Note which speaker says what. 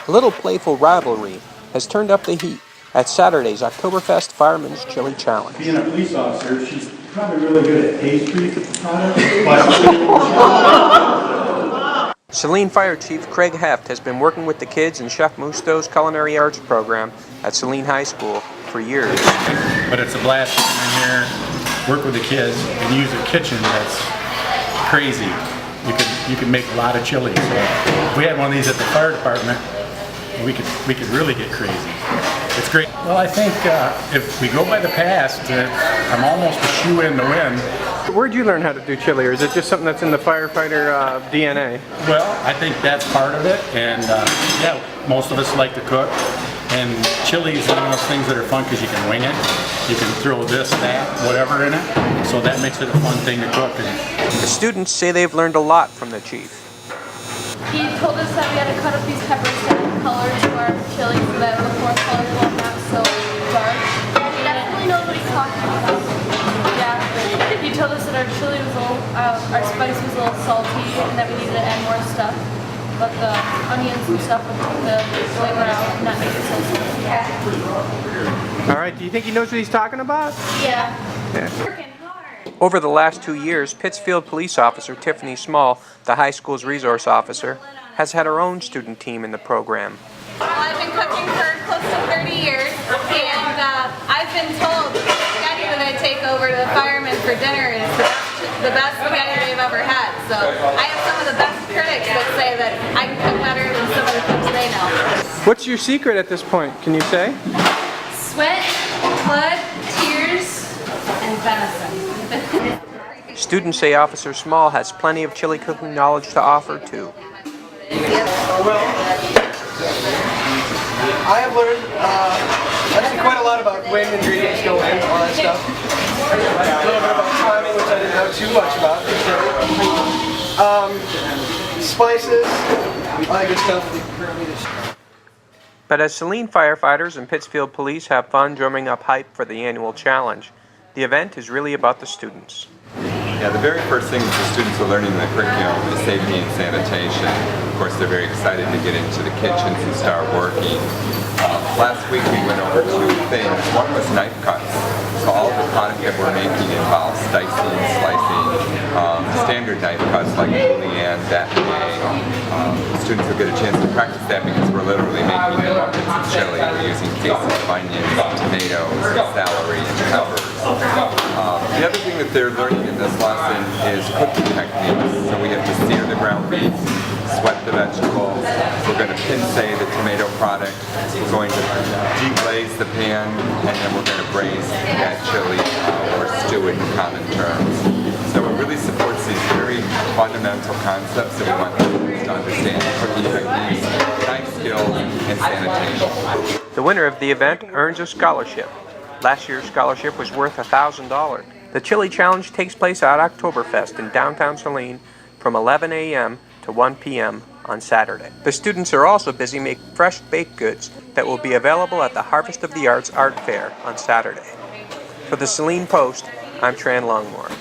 Speaker 1: A little playful rivalry has turned up the heat at Saturday's Oktoberfest Fireman's Chili Challenge.
Speaker 2: Being a police officer, she's probably really good at pastries at the product.
Speaker 1: Saline Fire Chief Craig Heft has been working with the kids in Chef Musto's Culinary Arts program at Saline High School for years.
Speaker 3: But it's a blast to come in here, work with the kids, and use a kitchen that's crazy. You could make a lot of chili. So if we had one of these at the fire department, we could really get crazy. It's great. Well, I think if we go by the past, I'm almost a shoe-in to win.
Speaker 1: Where'd you learn how to do chili, or is it just something that's in the firefighter DNA?
Speaker 3: Well, I think that's part of it, and yeah, most of us like to cook. And chili is one of those things that are fun because you can wing it. You can throw this, that, whatever in it. So that makes it a fun thing to cook.
Speaker 1: The students say they've learned a lot from the chief.
Speaker 4: He told us that we had to cut up these peppers to add color to our chili so that the fourth color won't have so dark. He definitely knows what he's talking about. Yeah. He told us that our chili was a little, our spice was a little salty and that we needed to add more stuff. But the onions and stuff would take the flavor out and not make it so salty.
Speaker 1: All right, do you think he knows what he's talking about?
Speaker 4: Yeah.
Speaker 1: Working hard. Over the last 2 years, Pittsfield police officer Tiffany Small, the high school's resource officer, has had her own student team in the program.
Speaker 5: Well, I've been cooking for close to 30 years, and I've been told the spaghetti that I take over to the firemen for dinner is the best spaghetti they've ever had. So I have some of the best critics that say that I can cook better than some of the cooks they know.
Speaker 1: What's your secret at this point? Can you say?
Speaker 5: Sweat, blood, tears, and venison.
Speaker 1: Students say Officer Small has plenty of chili cooking knowledge to offer too.
Speaker 6: Well, I have learned actually quite a lot about when ingredients go in, all that stuff. A little bit about timing, which I didn't know too much about. Spices, all that good stuff.
Speaker 1: But as Saline firefighters and Pittsfield police have fun drumming up hype for the annual challenge, the event is really about the students.
Speaker 7: Yeah, the very first thing that the students are learning in the curriculum is safety and sanitation. Of course, they're very excited to get into the kitchens and start working. Last week we went over 2 things. One was knife cuts. So all of the product that we're making involves dicing, slicing, standard knife cuts like julienne, batonnet. Students will get a chance to practice that because we're literally making the buckets of chili. We're using cases of onions, tomatoes, celery, and peppers. The other thing that they're learning in this lesson is cooking techniques. So we have to sear the ground beef, sweat the vegetables. We're going to pincé the tomato product. We're going to deglaze the pan, and then we're going to braise that chili or stew it in common terms. So it really supports these very fundamental concepts that we want students to understand: cooking techniques, knife skills, and sanitation.
Speaker 1: The winner of the event earns a scholarship. Last year's scholarship was worth $1,000. The Chili Challenge takes place at Oktoberfest in downtown Saline from 11 a.m. to 1 p.m. on Saturday. The students are also busy making fresh baked goods that will be available at the Harvest of the Arts Art Fair on Saturday. For the Saline Post, I'm Tran Longmore.